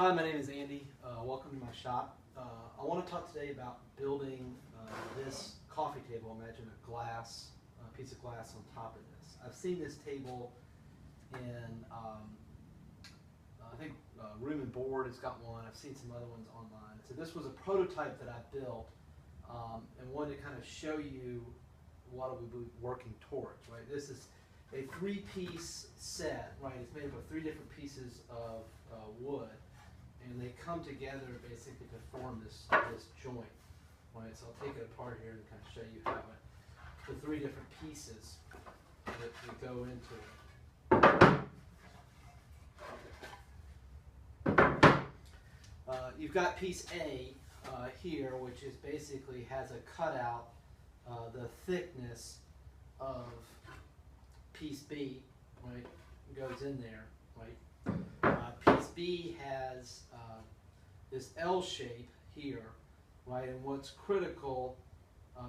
Hi, my name is Andy. Welcome to my shop. I want to talk today about building this coffee table. Imagine a glass, piece of glass on top of this. I've seen this table in, I think Room and Board has got one. I've seen some other ones online. So this was a prototype that I built and wanted to kind of show you what I would be working towards, right? This is a three-piece set, right? It's made up of three different pieces of wood, and they come together basically to form this joint, right? So I'll take it apart here and kind of show you how the three different pieces that go into it. You've got piece A here, which is basically has a cutout, the thickness of piece B, right, goes in there, right. Piece B has this L shape here, right, and what's critical,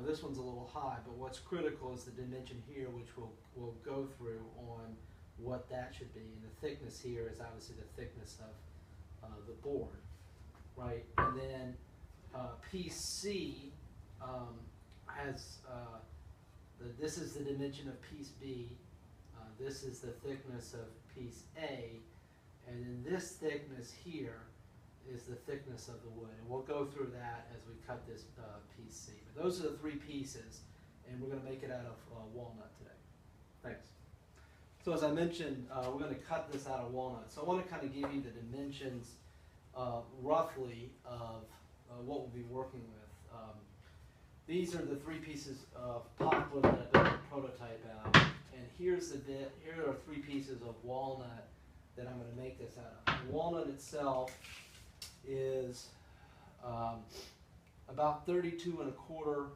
this one's a little high, but what's critical is the dimension here, which we'll go through on what that should be, and the thickness here is obviously the thickness of the board, right, and then piece C has, this is the dimension of piece B, this is the thickness of piece A, and then this thickness here is the thickness of the wood. And we'll go through that as we cut this piece C. But those are the three pieces, and we're going to make it out of walnut today. Thanks. So as I mentioned, we're going to cut this out of walnut. So I want to kind of give you the dimensions roughly of what we'll be working with. These are the three pieces of poplar that I built a prototype out. And here's the bit, here are three pieces of walnut that I'm going to make this out of. The walnut itself is about 32¼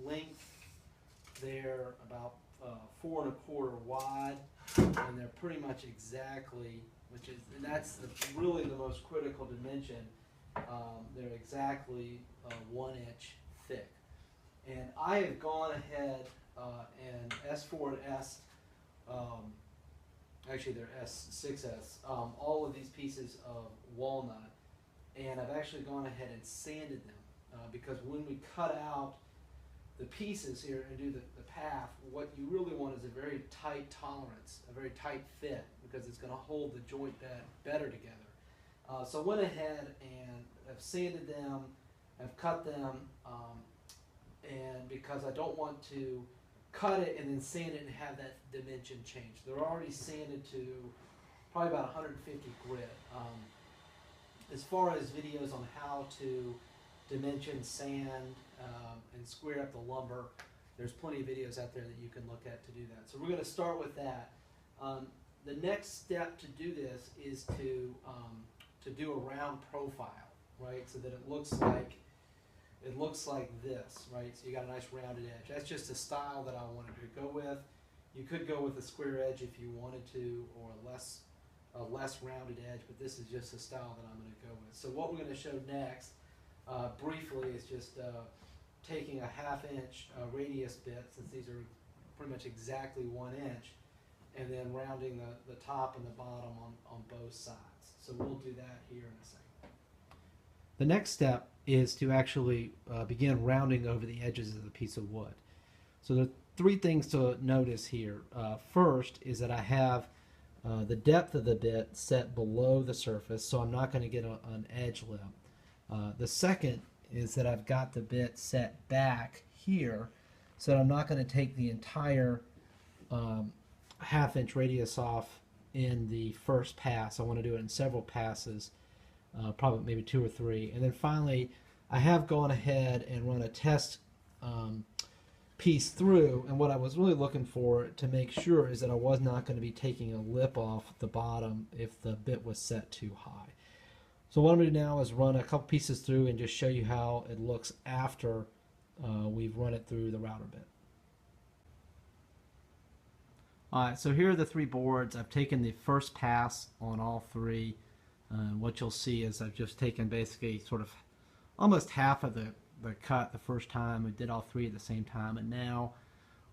length. They're about 4¼ wide, and they're pretty much exactly, and that's really the most critical dimension. They're exactly 1 inch thick. And I have gone ahead and S4 and S, actually they're S6S, all of these pieces of walnut, and I've actually gone ahead and sanded them because when we cut out the pieces here and do the path, what you really want is a very tight tolerance, a very tight fit, because it's going to hold the joint better together. So I went ahead and I've sanded them, I've cut them, and because I don't want to cut it and then sand it and have that dimension change. They're already sanded to probably about 150 grit. As far as videos on how to dimension sand and square up the lumber, there's plenty of videos out there that you can look at to do that. So we're going to start with that. The next step to do this is to do a round profile, right? So that it looks like this, right? So you got a nice rounded edge. That's just a style that I wanted to go with. You could go with a square edge if you wanted to, or a less rounded edge, but this is just a style that I'm going to go with. So what we're going to show next, briefly, is just taking a 1/2 inch radius bit, since these are pretty much exactly 1 inch, and then rounding the top and the bottom on both sides. So we'll do that here in a second. The next step is to actually begin rounding over the edges of the piece of wood. So there are three things to notice here. First is that I have the depth of the bit set below the surface, so I'm not going to get an edge lip. The second is that I've got the bit set back here, so that I'm not going to take the entire 1/2 inch radius off in the first pass. I want to do it in several passes. Probably maybe 2 or 3, and then finally I have gone ahead and run a test piece through, and what I was really looking for to make sure is that I was not going to be taking a lip off the bottom if the bit was set too high. So what I'm going to do now is run a couple pieces through and just show you how it looks after we've run it through the router bit. Alright, so here are the three boards. I've taken the first pass on all three. What you'll see is I've just taken basically sort of almost half of the cut the first time. We did all three at the same time, and now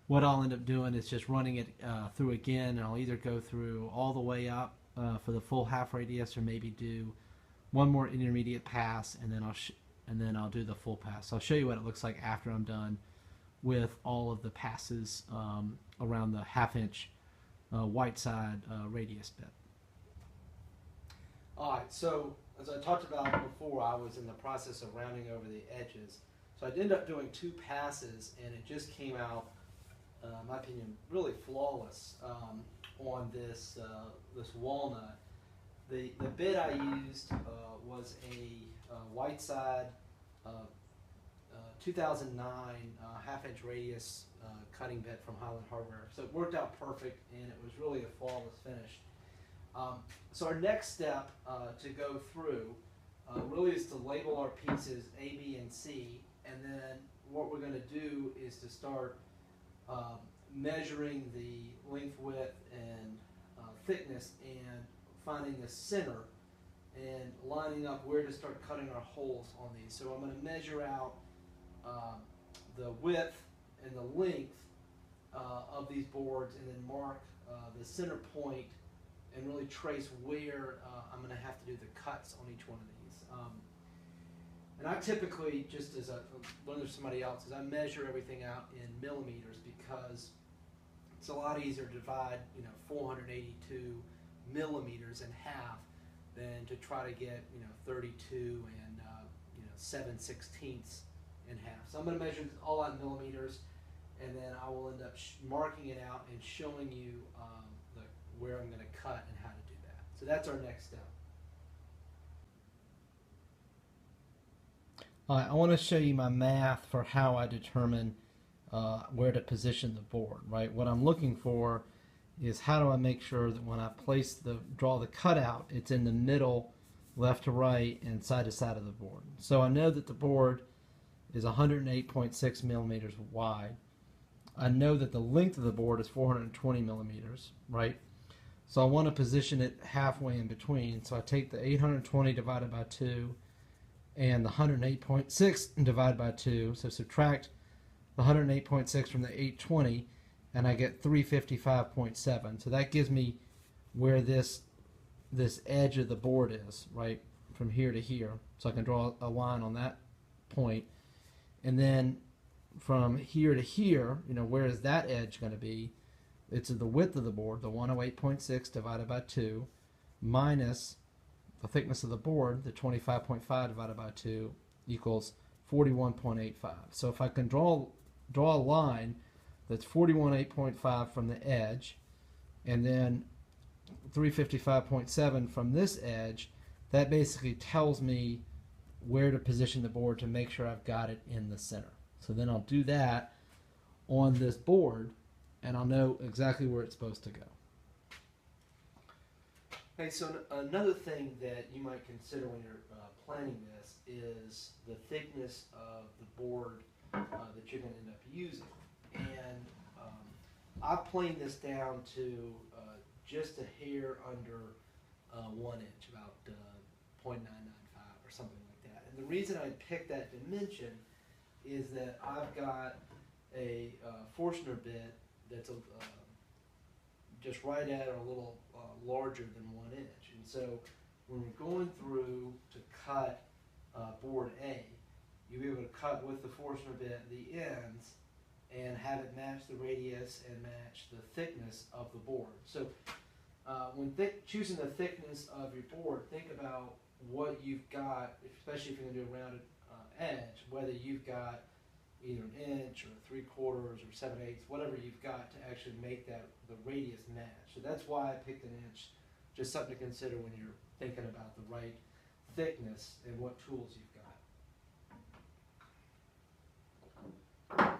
what I'll end up doing is just running it through again, and I'll either go through all the way up for the full half radius, or maybe do one more intermediate pass, and then I'll do the full pass. So I'll show you what it looks like after I'm done with all of the passes around the 1/2 inch white side radius bit. Alright, so as I talked about before, I was in the process of rounding over the edges. So I ended up doing 2 passes, and it just came out, in my opinion, really flawless on this walnut. The bit I used was a white side 2009 1/2 inch radius cutting bit from Highland Hardware. So it worked out perfect, and it was really a flawless finish. So our next step to go through really is to label our pieces A, B, and C, and then what we're going to do is to start measuring the length, width, and thickness, and finding the center and lining up where to start cutting our holes on these. So I'm going to measure out the width and the length of these boards, and then mark the center point and really trace where I'm going to have to do the cuts on each one of these. And I typically, just as I learned from somebody else, is I measure everything out in millimeters, because it's a lot easier to divide 482 millimeters in half than to try to get 32 and 7/16 in half. So I'm going to measure all out in millimeters, and then I will end up marking it out and showing you where I'm going to cut and how to do that. So that's our next step. I want to show you my math for how I determine where to position the board. Right. What I'm looking for is, how do I make sure that when I draw the cutout, it's in the middle, left to right, and side to side of the board. So I know that the board is 108.6 millimeters wide. I know that the length of the board is 420 millimeters, right? So I want to position it halfway in between. So I take the 820 divided by 2 and the 108.6 divided by 2. So subtract the 108.6 from the 820, and I get 355.7. So that gives me where this edge of the board is, right, from here to here. So I can draw a line on that point. And then from here to here, where is that edge going to be? It's the width of the board, the 108.6 divided by 2, minus the thickness of the board, the 25.5 divided by 2, equals 41.85. So if I can draw a line that's 41.85 from the edge, and then 355.7 from this edge, that basically tells me where to position the board to make sure I've got it in the center. So then I'll do that on this board, and I'll know exactly where it's supposed to go. Okay, so another thing that you might consider when you're planning this is the thickness of the board that you're going to end up using. And I've planed this down to just a hair under 1 inch, about 0.995 or something like that. And the reason I picked that dimension is that I've got a Forstner bit that's just right at or a little larger than 1 inch. And so when we're going through to cut board A, you'll be able to cut with the Forstner bit the ends and have it match the radius and match the thickness of the board. So when choosing the thickness of your board, think about what you've got, especially if you're going to do a rounded edge, whether you've got either an inch or 3/4 or 7/8, whatever you've got to actually make that the radius match. So that's why I picked an inch. Just something to consider when you're thinking about the right thickness and what tools you've got.